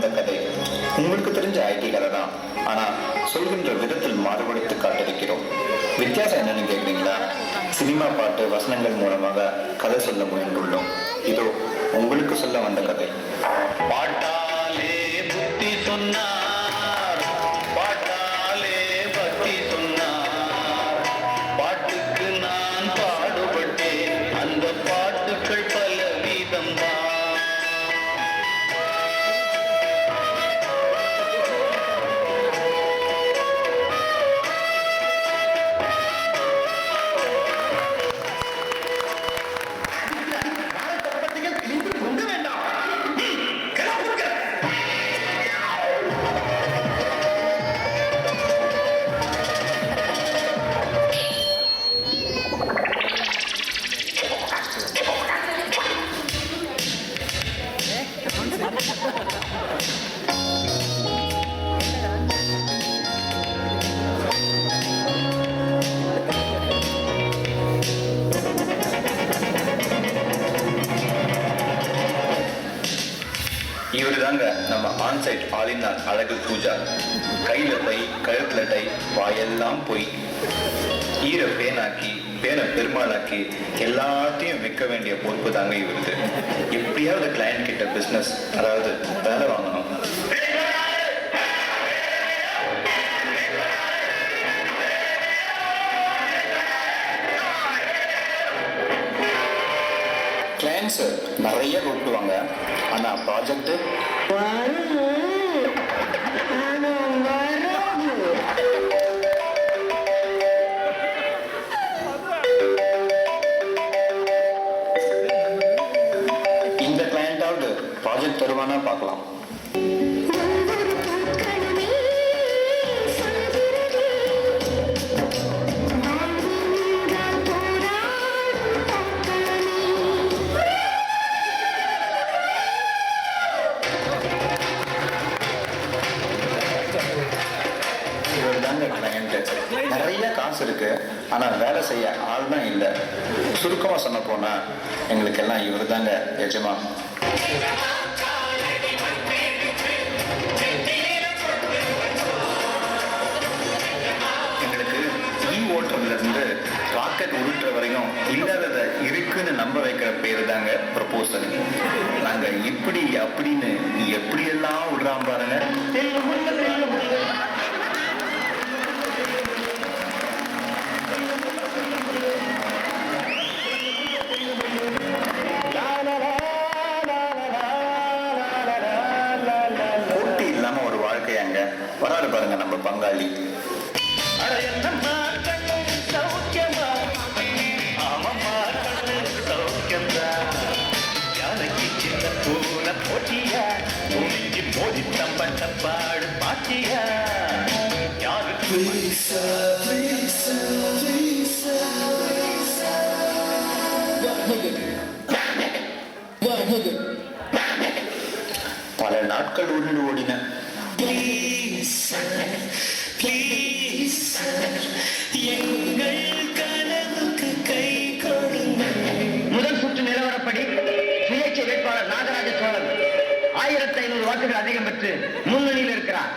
வந்த கதை உங்களுக்கு தெரிஞ்ச ஐடி கதை தான். ஆனா சொல்கின்ற விதத்தில் மாறுபடுத்தி காட்டிருக்கிறோம். வித்தியாசம் என்னன்னு கேட்குறீங்களா? சினிமா பாட்டு வசனங்கள் மூலமாக கதை சொல்ல முயன்றுள்ளோம். இதோ உங்களுக்கு சொல்ல வந்த கதை. பாட்டாலே புத்தி சொன்னார், பாட்டாலே பக்தி சொன்னார், பாட்டுக்கு நான் பாடுபட்டேன், அந்த பாட்டுக்கள் பல வீதம் தான். இவரு தாங்க நம்ம ஆன்சைட் ஆலினார் அழகு பூஜா. கையில டை, கழுத்துல டை, வாயெல்லாம் போய் ஈர பேனாக்கி பேனை பெருமாளாக்கி எல்லாத்தையும் விற்க வேண்டிய பொறுப்பு தாங்க இவருக்கு. எப்படியாவது கிளையண்ட் கிட்ட பிசினஸ், அதாவது வேலை வாங்கணும். கிளையன்ட்ஸ் நிறைய கூப்பிடுவாங்க, ஆனா ப்ராஜெக்ட் இந்த கிளையண்டாவது ப்ராஜெக்ட் தருவானா பார்க்கலாம். நிறைய காசு இருக்கு, ஆனா வேலை செய்ய ஆள் தான் இல்லை. சுருக்கமா சொன்ன போனா எங்களுக்கு எல்லாம் இவரு தாங்க எஜமா. எங்களுக்கு ஓட்டுறதுல இருந்து ராக்கெட் உருட்டுற வரையும் இல்லாதத இருக்குன்னு நம்ப வைக்கிற பேரு தாங்க ப்ரொபோசல். நாங்க இப்படி அப்படின்னு எப்படி எல்லாம் விடுறான் பாருங்க. வராது பாருங்க நம்ம பங்காளி. பல நாட்கள் உருண்டு ஓடின. முதல் சுற்று நிலவரப்படி சுயேட்சை வேட்பாளர் நாகராஜ சோழன் 1500 வாக்குகள் அதிகம் பெற்று முன்னணியில் இருக்கிறார்.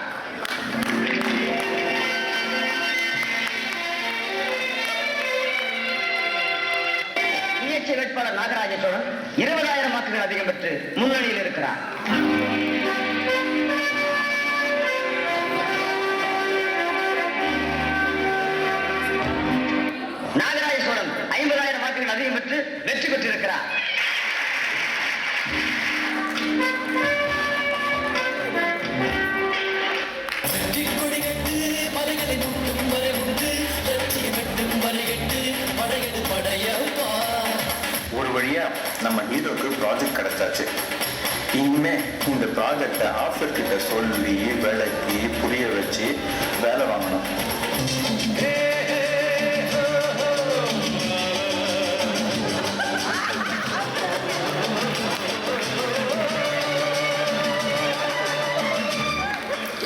சுயேட்சை வேட்பாளர் நாகராஜ சோழன் 20,000 வாக்குகள் அதிகம் பெற்று முன்னணியில் இருக்கிறார். நாகராஜ சோழன் 50,000 வாக்குகள் அதிகம் பெற்று வெற்றி பெற்றிருக்கிறார். ஒரு வழியா நம்ம ஹீரோக்கு ப்ராஜெக்ட் கிடைச்சாச்சு. இனிமே இந்த ப்ராஜெக்டை ஆஃபர் கிட்ட சொல்லி விளக்கி புரிய வச்சு வேலை வாங்கணும்.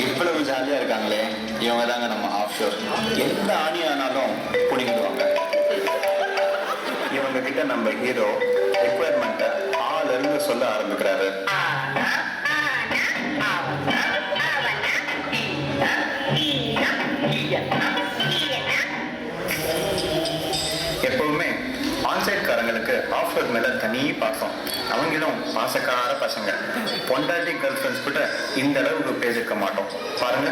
இவ்வளவு ஜாலியா இருக்காங்களே, இவங்க தாங்க நம்ம ஆஃப்ஷோர். எந்த ஆணி ஆனாலும் பிடிங்கிடுவாங்க. இவங்க கிட்ட நம்ம ஹீரோ ரெக்குவயர்மெண்ட்டை ஆள் இருந்து சொல்ல ஆரம்பிக்கிறாரு. ஆன்சைட்காரங்களுக்கு ஆஃப் ரோட் மேல தனி பாசம். அவங்களும் பாசக்கார பசங்க. பொண்டாட்டி கேர்ள் ஃப்ரெண்ட்ஸ் கிட்ட இந்த அளவுக்கு பேசிருக்க மாட்டோம் பாருங்க.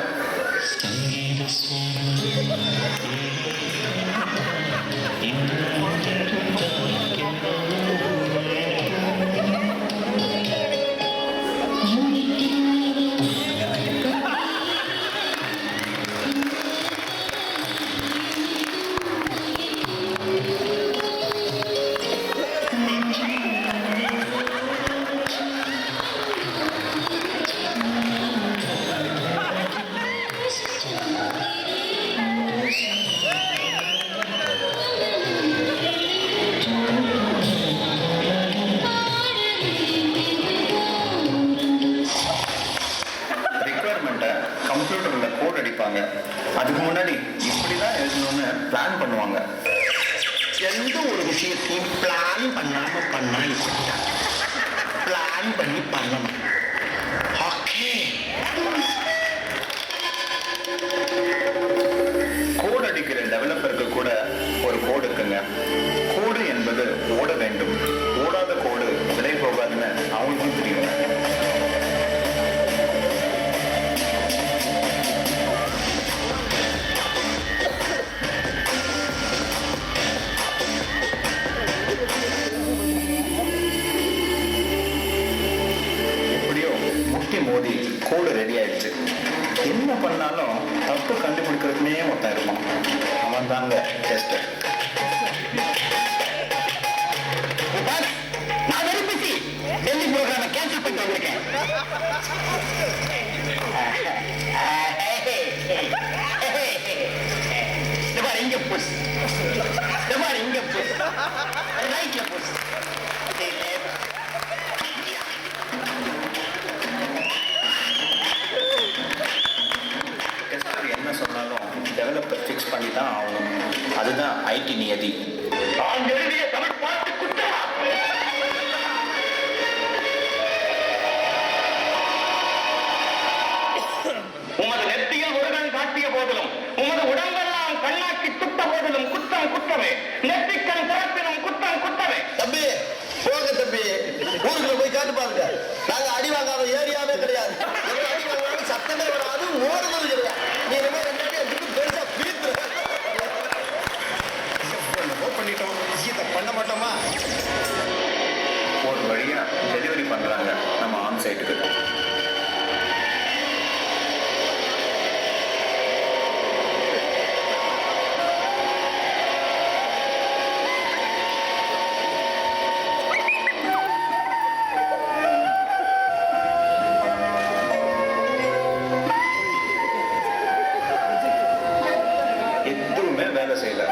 கம்ப்யூட்டர்ல கோட் அடிப்பாங்க. அதுக்கு முன்னாடி இப்படிதான் எழுதணும்னு பிளான் பண்ணுவாங்க. எந்த ஒரு விஷயத்தையும் பிளான் பண்ணாம பண்ணா பிளான் பண்ணி பண்ணணும். ஓகே. கோட் அடிக்கிற டெவலப்பருக்கு கூட ஒரு கோடு இருக்குங்க. கோடு என்பது ஓட வேண்டும். ஓடாத கோடு விலை போகாதுன்னு அவங்களுக்கும் தெரியும். மோதி கோடு ரெடி ஆயிடுச்சு. என்ன பண்ணாலும் தப்பு கண்டுபிடிக்கிறதுனே ஒருத்தன் இருப்பான். அவன் தாங்க டெஸ்டர். நான் வெரி பிஸி. டெல்லி ப்ரோக்ராமை கேன்சல் பண்ணிட்டு வந்திருக்கேன். இங்க புஷ், இங்க புஷ், ரைட்ல புஷ். என்ன சொன்னாலும் டெவலப்பர் ஃபிக்ஸ் பண்ணி தான் ஆகணும். அதுதான் ஐடி நியதி. உமது நெத்தியில் முருகன் காட்டிய போதிலும் உமது உடம்பெல்லாம் கண்ணாக்கி துட்ட போதிலும் குற்றம் குற்றமே. நெத்திக்கண் திறப்பினும் குற்றம் குற்றமே. தம்பி போங்க தம்பி, ஊருக்குள்ள போய் காட்டு பாருங்க. நாங்க அடி வாங்காத ஏரியாவே கிடையாது. அடி வாங்காத சத்தமே வராது, ஓடுறது கிடையாது. நீ என்ன ரெண்டு பெருசா பீத்து பண்ணிட்டோம், விஷயத்தை பண்ண மாட்டோமா? ஒரு வழியா டெலிவரி பண்றாங்க நம்ம ஆன் சைட்டுக்கு. எதுவுமே வேலை செய்யல.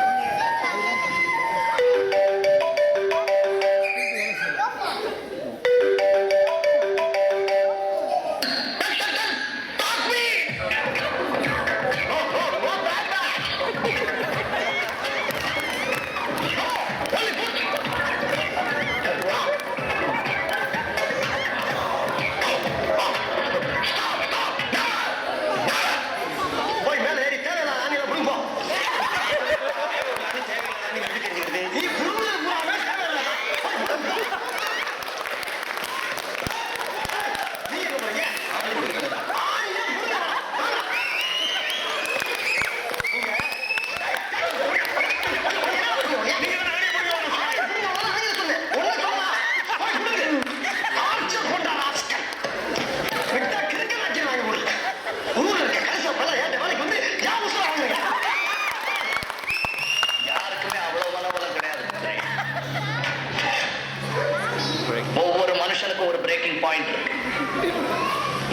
ஒவ்வொரு மனுஷனுக்கும் ஒரு பிரேக்கிங் பாயிண்ட் இருக்கு.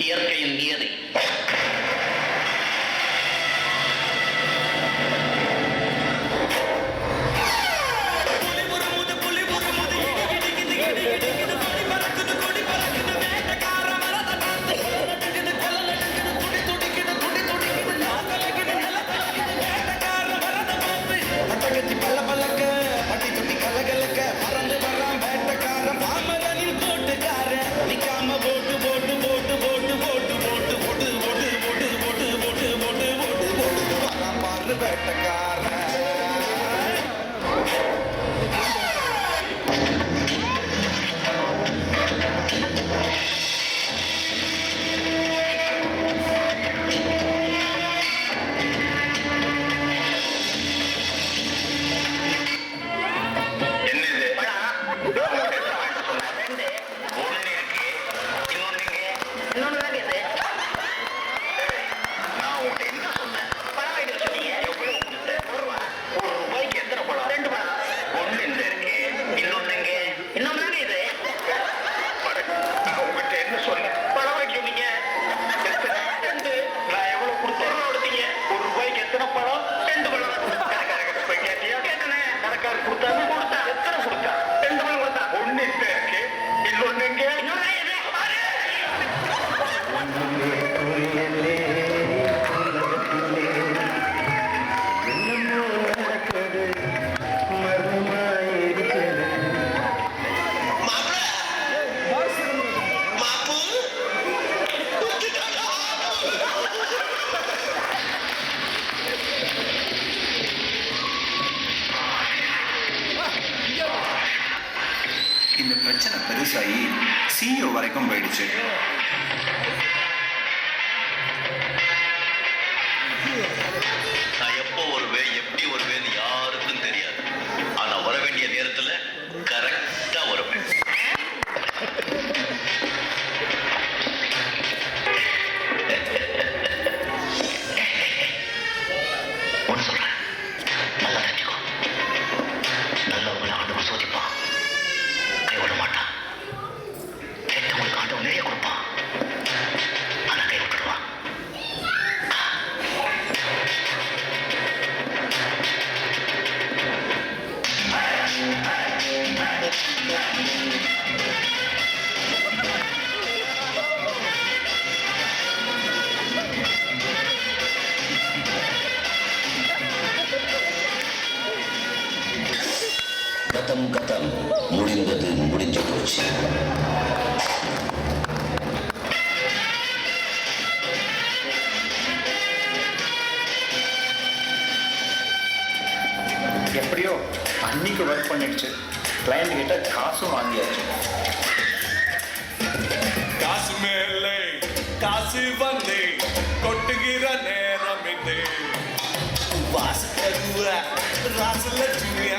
இயற்கையின் நியதி. போட்டு போட்டு போட்டு போட்டு போட்டு போட்டு போட்டு போட்டு என்ன இது நான் உங்ககிட்ட என்ன சொன்னேன்? பழம் வாங்கி சொன்னீங்க. ரெண்டு. நான் எவ்வளவு கொடுத்தீங்க? ₹1 எத்தனை பழம்? 2 பழம். கடைக்காரர்கிட்ட போய் கேட்டியா? கேட்டனே. கடைக்காரர் கொடுத்தாரு. கொடுத்தா. எத்தனை கொடுத்தா? 2 பழம் கொடுத்தா. ஒண்ணு இப்ப இருக்கு. இன்னொன்னு எங்க? இன்னொன்னு எது? இந்த பிரச்சனை பெருசாகி CEO வரைக்கும் போயிடுச்சு. நான் எப்போ வருவேன், எப்படி வருவேன்னு யாருக்கும் தெரியாது. ஆனா வர வேண்டிய நேரத்துல கரெக்டா வருவேன். ஒண்ணு சொல்றேன், நல்லா தெரிஞ்சுக்கோ. நல்லவங்களை ஆண்டவன் சோதிப்பான், கைவிட மாட்டான். கெட்டவங்களுக்கு ஆண்டவன் நிறைய கொடுப்பான், ஆனா கை விட்டுடுவான். கதம் கதம் முடிந்தது, முடிஞ்சு போச்சு. எப்படியோ அன்னைக்கு ஒர்க் பண்ணிடுச்சு. கிளையண்ட் கிட்ட காசும் வாங்கியாச்சு. காசு மேலே காசு வந்து கொட்டுகிற நேரம் இது. வாசகருவ ராசலட்சுமிய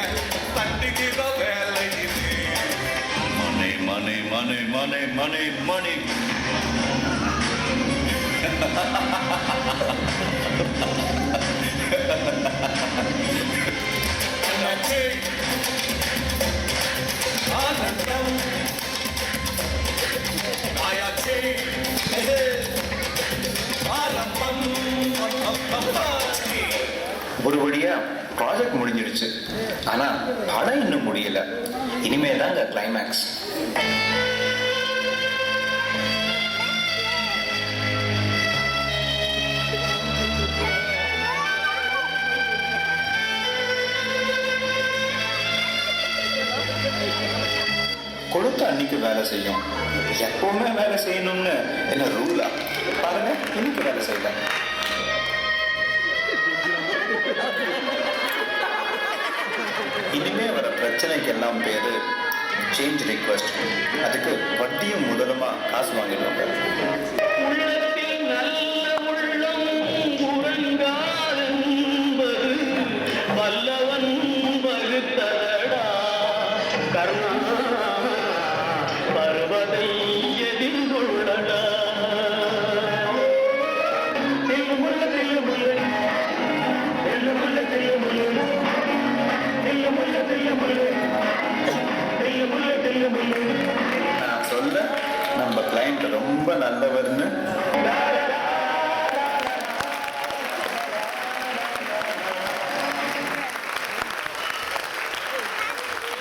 தட்டுகிற வேலை இது. மனை மனை மனை மனை மனை மனை. அண்ணாச்சி, ஆனந்தம் ஆயாச்சி, ஆரம்பம் ஆச்சு. ஒரு வழியா ப்ராஜெக்ட் முடிஞ்சிடுச்சு. ஆனா படம் இன்னும் முடியல. இனிமே தாங்க கிளைமேக்ஸ். கொடுத்த அன்னைக்கு வேலை செய்யும். எப்பவுமே வேலை செய்யணும்னு என்ன ரூலா? பாருங்க, இன்னைக்கு வேலை செய்யல. இனிமே வர பிரச்சனைக்கு எல்லாம் பேரு சேஞ்ச் ரிக்வெஸ்ட். அதுக்கு வட்டியும் முதலுமா காசு வாங்கிடுவாங்க. உள்ளத்தில் நல்ல உள்ளம் உறங்காதென்பது வல்லவன் வகுத்ததடா. கர்ணா பர்வதை எதிர்கொள்ளடா. தில்லுமுள்ள தில்லுமுள்ள தில்லுமுள்ள தில்லுமுள்ள தில்லுமுள்ள தில்லுமுள்ள தில்லுமுள்ள தில்லுமுள்ள. நான் சொல்ல நம்ம கிளையண்ட் ரொம்ப நல்லவர்னு